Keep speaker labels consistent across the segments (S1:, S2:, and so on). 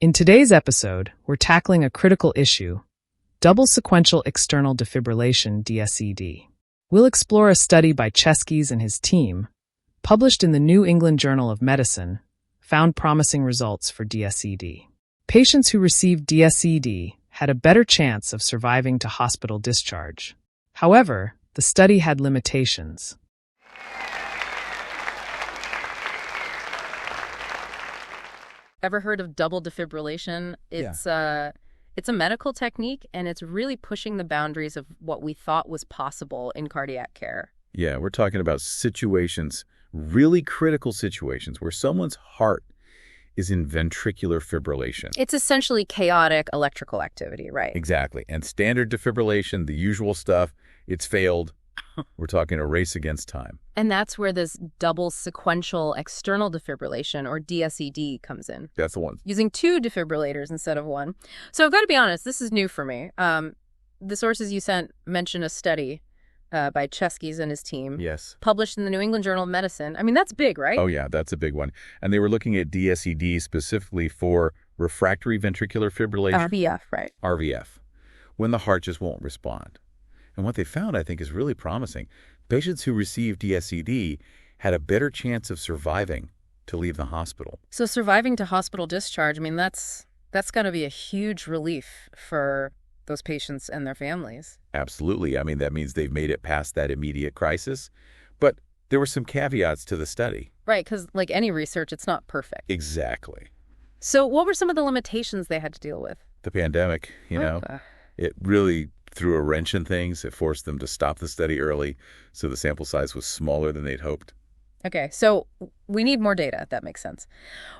S1: In today's episode, we're tackling a critical issue, double sequential external defibrillation DSED. We'll explore a study by Cheskes and his team, published in the New England Journal of Medicine, found promising results for DSED. Patients who received DSED had a better chance of surviving to hospital discharge. However, the study had limitations.
S2: Ever heard of double defibrillation? It's a medical technique, and it's really pushing the boundaries of what we thought was possible in cardiac care.
S3: Yeah, we're talking about situations, really critical situations, where someone's heart is in ventricular fibrillation.
S2: It's essentially chaotic electrical activity, right?
S3: Exactly. And standard defibrillation, the usual stuff, it's failed. We're talking a race against time.
S2: And that's where this double sequential external defibrillation, or DSED, comes in.
S3: That's the one.
S2: Using two defibrillators instead of one. So I've got to be honest, this is new for me. The sources you sent mention a study by Cheskes and his team.
S3: Yes.
S2: Published in the New England Journal of Medicine. I mean, that's big, right?
S3: Oh, yeah, that's a big one. And they were looking at DSED specifically for refractory ventricular fibrillation.
S2: RVF, right.
S3: RVF, when the heart just won't respond. And what they found, I think, is really promising. Patients who received DSED had a better chance of surviving to leave the hospital.
S2: So surviving to hospital discharge, I mean, that's got to be a huge relief for those patients and their families.
S3: Absolutely. I mean, that means they've made it past that immediate crisis. But there were some caveats to the study.
S2: Right, because like any research, it's not perfect.
S3: Exactly.
S2: So what were some of the limitations they had to deal with?
S3: The pandemic, it really threw a wrench in things. It forced them to stop the study early, so the sample size was smaller than they'd hoped.
S2: Okay, so we need more data. That makes sense.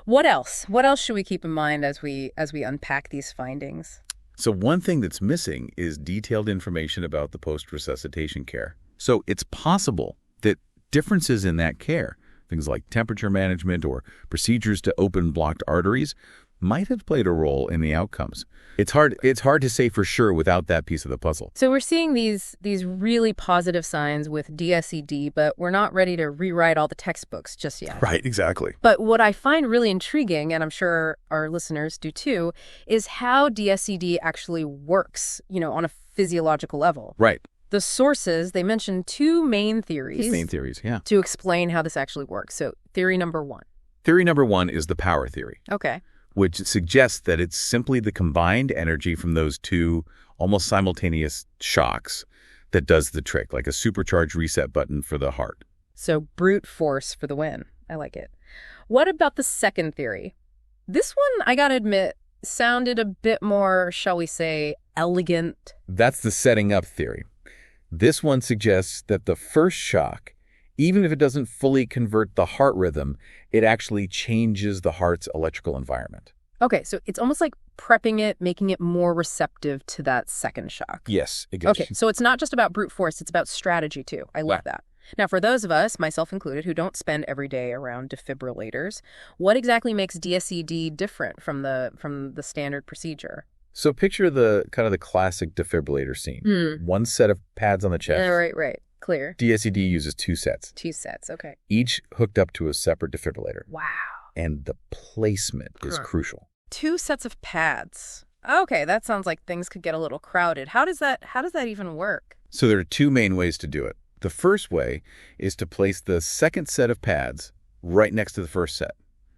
S2: What else? What else should we keep in mind as we unpack these findings?
S3: So one thing that's missing is detailed information about the post-resuscitation care. So it's possible that differences in that care, things like temperature management or procedures to open blocked arteries, might have played a role in the outcomes. It's hard to say for sure without that piece of the puzzle.
S2: So we're seeing these really positive signs with DSED, but we're not ready to rewrite all the textbooks just yet.
S3: Right, exactly.
S2: But what I find really intriguing, and I'm sure our listeners do too, is how DSED actually works, on a physiological level.
S3: Right.
S2: The sources, they mentioned two main theories.
S3: Yeah.
S2: To explain how this actually works. So theory number one.
S3: Theory number one is the power theory.
S2: Okay.
S3: Which suggests that it's simply the combined energy from those two almost simultaneous shocks that does the trick, like a supercharged reset button for the heart.
S2: So brute force for the win. I like it. What about the second theory? This one, I gotta admit, sounded a bit more, shall we say, elegant.
S3: That's the setting up theory. This one suggests that the first shock, even if it doesn't fully convert the heart rhythm, it actually changes the heart's electrical environment.
S2: Okay, so it's almost like prepping it, making it more receptive to that second shock.
S3: Yes.
S2: Okay, so it's not just about brute force, it's about strategy too. I love that. Now, for those of us, myself included, who don't spend every day around defibrillators, what exactly makes DSED different from the standard procedure?
S3: So picture the kind of the classic defibrillator scene. One set of pads on the chest.
S2: Right. Clear.
S3: DSED uses two sets.
S2: Two sets, okay.
S3: Each hooked up to a separate defibrillator.
S2: Wow.
S3: And the placement is crucial.
S2: Two sets of pads. Okay, that sounds like things could get a little crowded. How does that even work?
S3: So there are two main ways to do it. The first way is to place the second set of pads right next to the first set,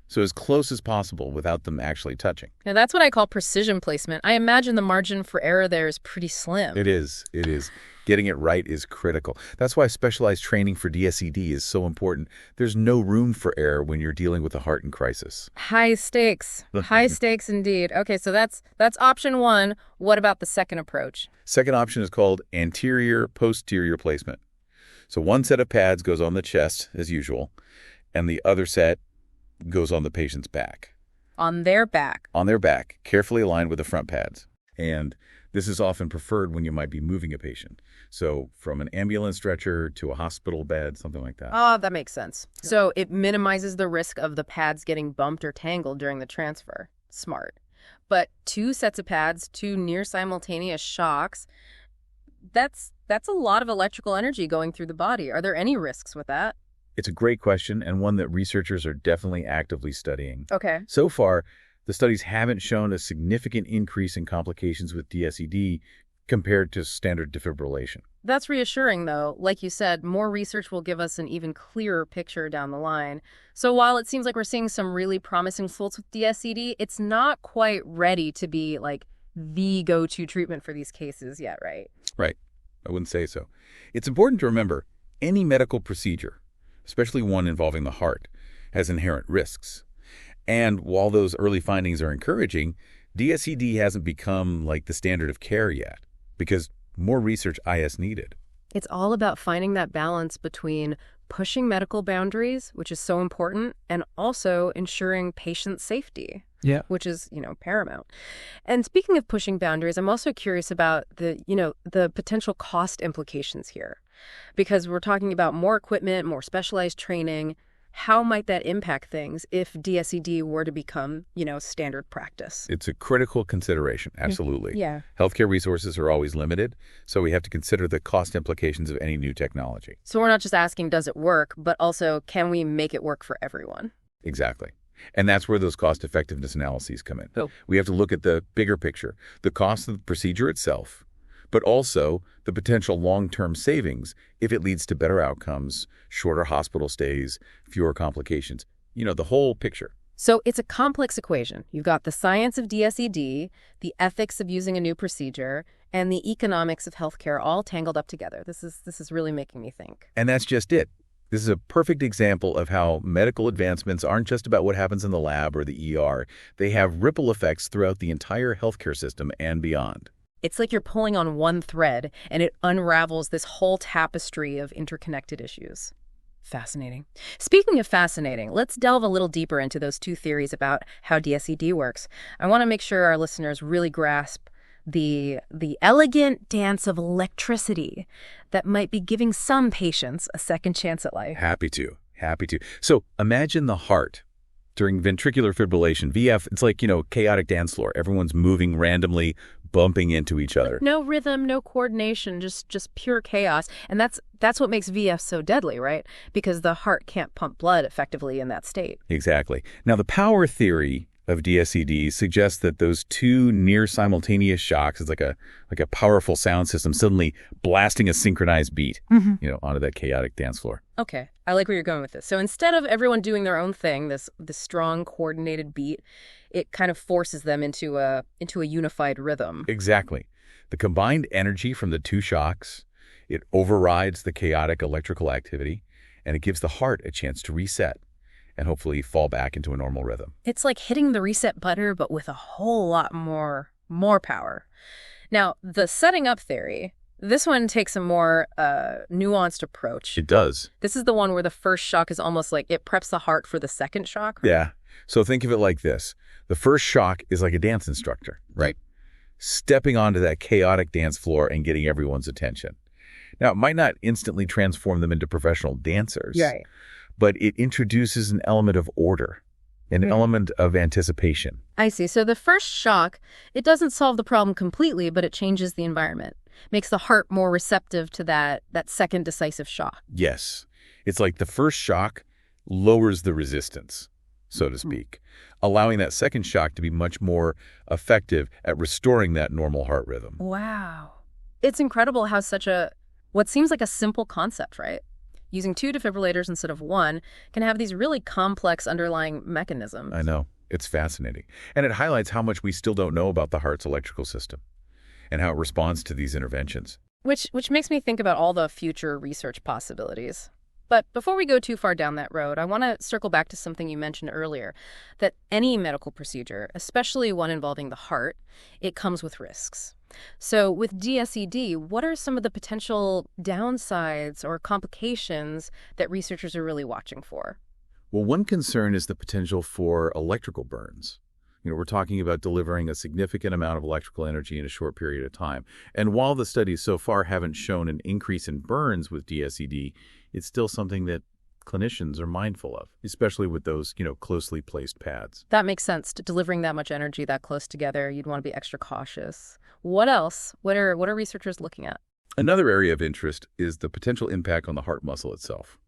S3: so as close as possible without them actually touching.
S2: Now, that's what I call precision placement. I imagine the margin for error there is pretty slim.
S3: It is. Getting it right is critical. That's why specialized training for DSED is so important. There's no room for error when you're dealing with a heart in crisis.
S2: High stakes. High stakes indeed. Okay, so that's option one. What about the second approach?
S3: Second option is called anterior-posterior placement. So one set of pads goes on the chest, as usual, and the other set goes on the patient's back.
S2: On their back?
S3: On their back, carefully aligned with the front pads. And this is often preferred when you might be moving a patient. So from an ambulance stretcher to a hospital bed, something like that.
S2: Oh, that makes sense. So it minimizes the risk of the pads getting bumped or tangled during the transfer. Smart. But two sets of pads, two near simultaneous shocks, that's a lot of electrical energy going through the body. Are there any risks with that?
S3: It's a great question, and one that researchers are definitely actively studying.
S2: Okay.
S3: So far, The studies haven't shown a significant increase in complications with DSED compared to standard defibrillation.
S2: That's reassuring, though. Like you said, more research will give us an even clearer picture down the line. So while it seems like we're seeing some really promising results with DSED, it's not quite ready to be like the go-to treatment for these cases yet, right?
S3: Right. I wouldn't say so. It's important to remember any medical procedure, especially one involving the heart, has inherent risks. And while those early findings are encouraging, DSED hasn't become like the standard of care yet, because more research is needed.
S2: It's all about finding that balance between pushing medical boundaries, which is so important, and also ensuring patient safety, which is, paramount. And speaking of pushing boundaries, I'm also curious about the potential cost implications here, because we're talking about more equipment, more specialized training. How might that impact things if DSED were to become, standard practice?
S3: It's a critical consideration, absolutely.
S2: Yeah.
S3: Healthcare resources are always limited, so we have to consider the cost implications of any new technology.
S2: So we're not just asking, does it work, but also, can we make it work for everyone?
S3: Exactly. And that's where those cost-effectiveness analyses come in.
S2: Oh.
S3: We have to look at the bigger picture, the cost of the procedure itself, but also the potential long-term savings if it leads to better outcomes, shorter hospital stays, fewer complications, the whole picture.
S2: So it's a complex equation. You've got the science of DSED, the ethics of using a new procedure, and the economics of healthcare all tangled up together. This is really making me think.
S3: And that's just it. This is a perfect example of how medical advancements aren't just about what happens in the lab or the ER. They have ripple effects throughout the entire healthcare system and beyond.
S2: It's like you're pulling on one thread, and it unravels this whole tapestry of interconnected issues. Fascinating. Speaking of fascinating, let's delve a little deeper into those two theories about how DSED works. I want to make sure our listeners really grasp the elegant dance of electricity that might be giving some patients a second chance at life.
S3: Happy to. So imagine the heart. During ventricular fibrillation, VF, it's like, chaotic dance floor. Everyone's moving randomly, bumping into each other.
S2: No rhythm, no coordination, just pure chaos. And that's what makes VF so deadly, right? Because the heart can't pump blood effectively in that state.
S3: Exactly. Now, the power theory of DSED suggests that those two near simultaneous shocks is like a powerful sound system suddenly blasting a synchronized beat, onto that chaotic dance floor.
S2: Okay, I like where you're going with this. So instead of everyone doing their own thing, this strong coordinated beat, it kind of forces them into a unified rhythm.
S3: Exactly. The combined energy from the two shocks, it overrides the chaotic electrical activity, and it gives the heart a chance to reset and hopefully fall back into a normal rhythm.
S2: It's like hitting the reset button, but with a whole lot more power. Now, the setting up theory, this one takes a more nuanced approach.
S3: It does.
S2: This is the one where the first shock is almost like it preps the heart for the second shock.
S3: Yeah. So think of it like this. The first shock is like a dance instructor, right? Stepping onto that chaotic dance floor and getting everyone's attention. Now, it might not instantly transform them into professional dancers.
S2: Right.
S3: But it introduces an element of order, an element of anticipation.
S2: I see. So the first shock, it doesn't solve the problem completely, but it changes the environment, makes the heart more receptive to that second decisive shock.
S3: Yes. It's like the first shock lowers the resistance, so to speak, allowing that second shock to be much more effective at restoring that normal heart rhythm.
S2: Wow. It's incredible how what seems like a simple concept, right? Using two defibrillators instead of one can have these really complex underlying mechanisms.
S3: I know. It's fascinating. And it highlights how much we still don't know about the heart's electrical system and how it responds to these interventions.
S2: Which makes me think about all the future research possibilities. But before we go too far down that road, I want to circle back to something you mentioned earlier, that any medical procedure, especially one involving the heart, it comes with risks. So with DSED, what are some of the potential downsides or complications that researchers are really watching for?
S3: Well, one concern is the potential for electrical burns. We're talking about delivering a significant amount of electrical energy in a short period of time. And while the studies so far haven't shown an increase in burns with DSED, it's still something that clinicians are mindful of, especially with those, closely placed pads.
S2: That makes sense. Delivering that much energy that close together, you'd want to be extra cautious. What else? What are researchers looking at?
S3: Another area of interest is the potential impact on the heart muscle itself.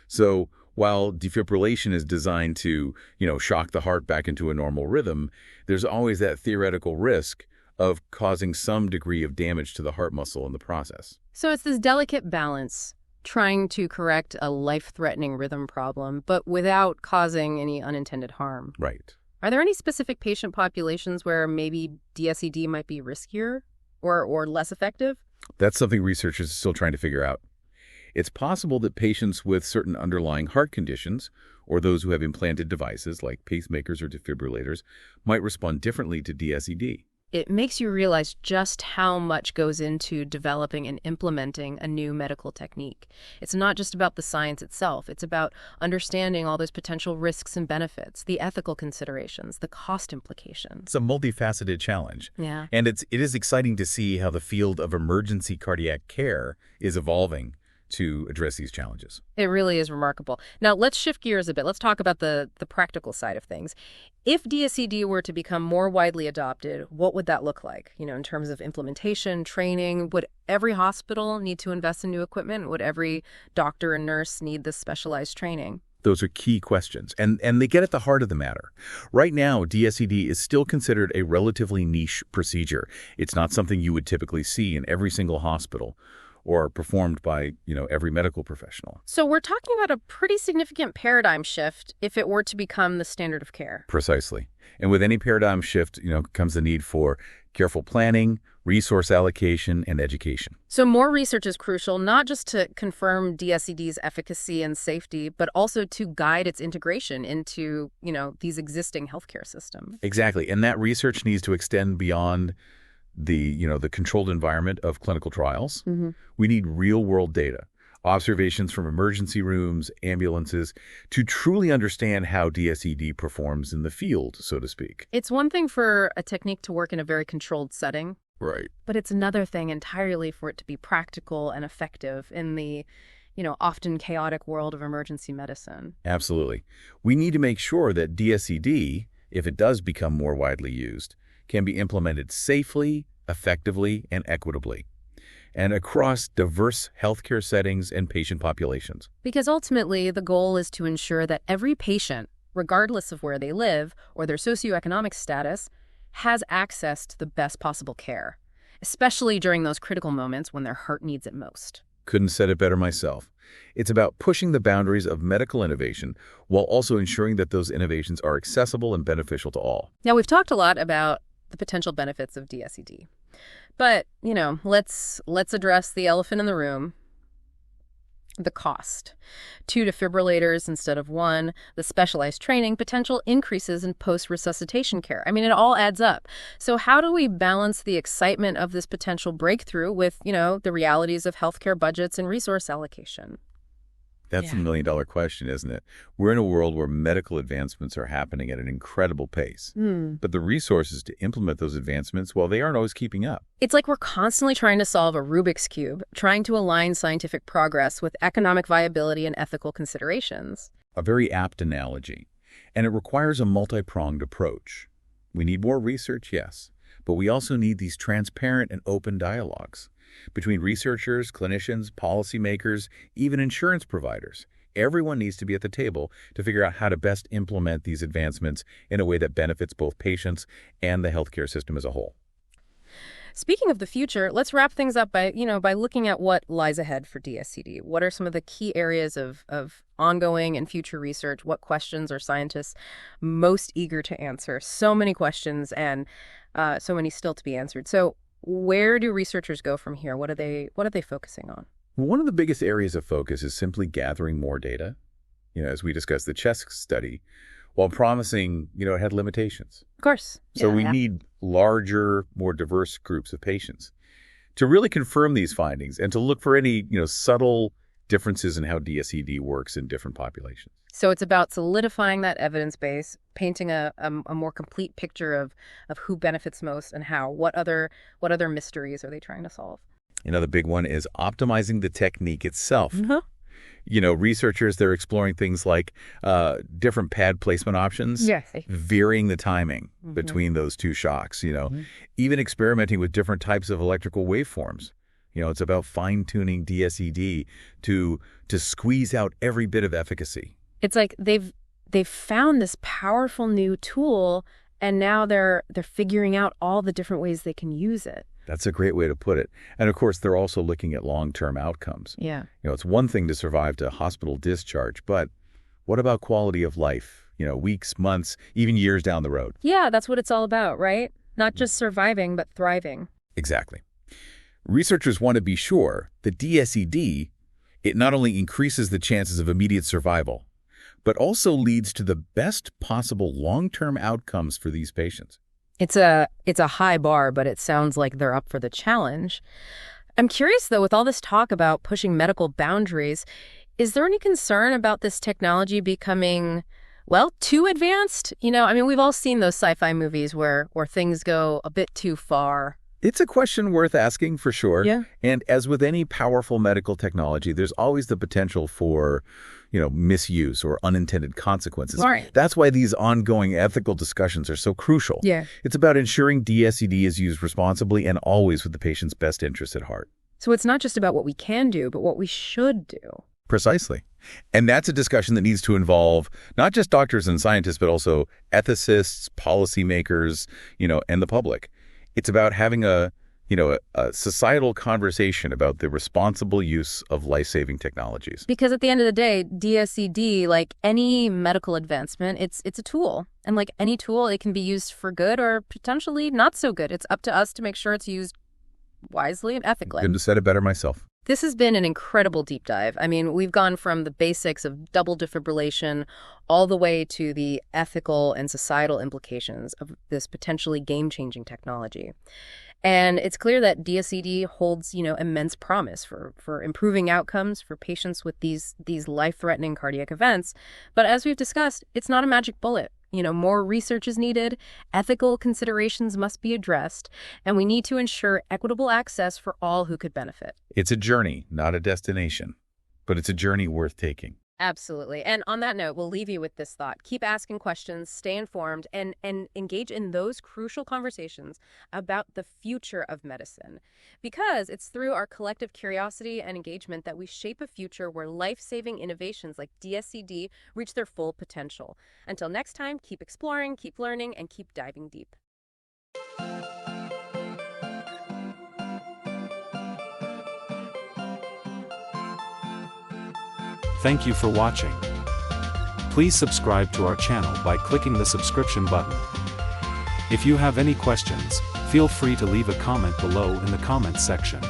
S3: So While defibrillation is designed to, shock the heart back into a normal rhythm, there's always that theoretical risk of causing some degree of damage to the heart muscle in the process.
S2: So it's this delicate balance, trying to correct a life-threatening rhythm problem, but without causing any unintended harm.
S3: Right.
S2: Are there any specific patient populations where maybe DSED might be riskier or less effective?
S3: That's something researchers are still trying to figure out. It's possible that patients with certain underlying heart conditions, or those who have implanted devices like pacemakers or defibrillators, might respond differently to DSED.
S2: It makes you realize just how much goes into developing and implementing a new medical technique. It's not just about the science itself. It's about understanding all those potential risks and benefits, the ethical considerations, the cost implications.
S4: It's a multifaceted challenge.
S2: Yeah.
S4: And it is exciting to see how the field of emergency cardiac care is evolving to address these challenges.
S2: It really is remarkable. Now, let's shift gears a bit. Let's talk about the practical side of things. If DSED were to become more widely adopted, what would that look like? In terms of implementation, training, would every hospital need to invest in new equipment? Would every doctor and nurse need this specialized training?
S3: Those are key questions, and they get at the heart of the matter. Right now, DSED is still considered a relatively niche procedure. It's not something you would typically see in every single hospital or performed by, every medical professional.
S2: So we're talking about a pretty significant paradigm shift if it were to become the standard of care.
S3: Precisely. And with any paradigm shift, comes the need for careful planning, resource allocation, and education.
S2: So more research is crucial, not just to confirm DSED's efficacy and safety, but also to guide its integration into, these existing healthcare systems.
S3: Exactly. And that research needs to extend beyond the controlled environment of clinical trials.
S2: Mm-hmm.
S3: We need real-world data, observations from emergency rooms, ambulances, to truly understand how DSED performs in the field, so to speak.
S2: It's one thing for a technique to work in a very controlled setting.
S3: Right.
S2: But it's another thing entirely for it to be practical and effective in the, often chaotic world of emergency medicine.
S3: Absolutely. We need to make sure that DSED, if it does become more widely used, can be implemented safely, effectively, and equitably, and across diverse healthcare settings and patient populations.
S2: Because ultimately, the goal is to ensure that every patient, regardless of where they live or their socioeconomic status, has access to the best possible care, especially during those critical moments when their heart needs it most.
S3: Couldn't said it better myself. It's about pushing the boundaries of medical innovation while also ensuring that those innovations are accessible and beneficial to all.
S2: Now, we've talked a lot about the potential benefits of DSED. But, let's address the elephant in the room, the cost. 2 defibrillators instead of 1, the specialized training, potential increases in post-resuscitation care. It all adds up. So how do we balance the excitement of this potential breakthrough with, the realities of healthcare budgets and resource allocation?
S3: That's the million-dollar question, isn't it? We're in a world where medical advancements are happening at an incredible pace. But the resources to implement those advancements, well, they aren't always keeping up.
S2: It's like we're constantly trying to solve a Rubik's Cube, trying to align scientific progress with economic viability and ethical considerations.
S3: A very apt analogy. And it requires a multi-pronged approach. We need more research, yes, but we also need these transparent and open dialogues between researchers, clinicians, policymakers, even insurance providers. Everyone needs to be at the table to figure out how to best implement these advancements in a way that benefits both patients and the healthcare system as a whole.
S2: Speaking of the future, let's wrap things up by looking at what lies ahead for DSED. What are some of the key areas of ongoing and future research? What questions are scientists most eager to answer? So many questions and so many still to be answered. So where do researchers go from here? What are they focusing on?
S3: One of the biggest areas of focus is simply gathering more data. As we discussed, the CHESK study, while promising, it had limitations.
S2: Of course.
S3: So we need larger, more diverse groups of patients to really confirm these findings and to look for any, subtle differences in how DSED works in different populations.
S2: So it's about solidifying that evidence base, painting a more complete picture of who benefits most and how. What other mysteries are they trying to solve?
S3: Another big one is optimizing the technique itself. Researchers, they're exploring things like different pad placement options, varying the timing between those two shocks, even experimenting with different types of electrical waveforms. It's about fine-tuning DSED to squeeze out every bit of efficacy.
S2: It's like they've found this powerful new tool, and now they're figuring out all the different ways they can use it.
S3: That's a great way to put it. And of course, they're also looking at long-term outcomes.
S2: Yeah.
S3: It's one thing to survive to hospital discharge, but what about quality of life? Weeks, months, even years down the road.
S2: Yeah, that's what it's all about, right? Not just surviving, but thriving.
S3: Exactly. Researchers want to be sure that DSED, it not only increases the chances of immediate survival, but also leads to the best possible long-term outcomes for these patients.
S2: It's a high bar, but it sounds like they're up for the challenge. I'm curious, though, with all this talk about pushing medical boundaries, is there any concern about this technology becoming, well, too advanced? We've all seen those sci-fi movies where things go a bit too far.
S3: It's a question worth asking for sure.
S2: Yeah.
S3: And as with any powerful medical technology, there's always the potential for, misuse or unintended consequences.
S2: Right.
S3: That's why these ongoing ethical discussions are so crucial.
S2: Yeah.
S3: It's about ensuring DSED is used responsibly and always with the patient's best interests at heart.
S2: So it's not just about what we can do, but what we should do.
S3: Precisely. And that's a discussion that needs to involve not just doctors and scientists, but also ethicists, policymakers, and the public. It's about having a societal conversation about the responsible use of life-saving technologies.
S2: Because at the end of the day, DSED, like any medical advancement, it's a tool. And like any tool, it can be used for good or potentially not so good. It's up to us to make sure it's used wisely and ethically.
S3: Couldn't have said it better myself.
S2: This has been an incredible deep dive. We've gone from the basics of double defibrillation all the way to the ethical and societal implications of this potentially game-changing technology. And it's clear that DSED holds, immense promise for improving outcomes for patients with these life-threatening cardiac events. But as we've discussed, it's not a magic bullet. More research is needed, ethical considerations must be addressed, and we need to ensure equitable access for all who could benefit.
S3: It's a journey, not a destination, but it's a journey worth taking.
S2: Absolutely. And on that note, we'll leave you with this thought. Keep asking questions, stay informed, and engage in those crucial conversations about the future of medicine. Because it's through our collective curiosity and engagement that we shape a future where life-saving innovations like DSED reach their full potential. Until next time, keep exploring, keep learning, and keep diving deep.
S5: Thank you for watching. Please subscribe to our channel by clicking the subscription button. If you have any questions, feel free to leave a comment below in the comments section.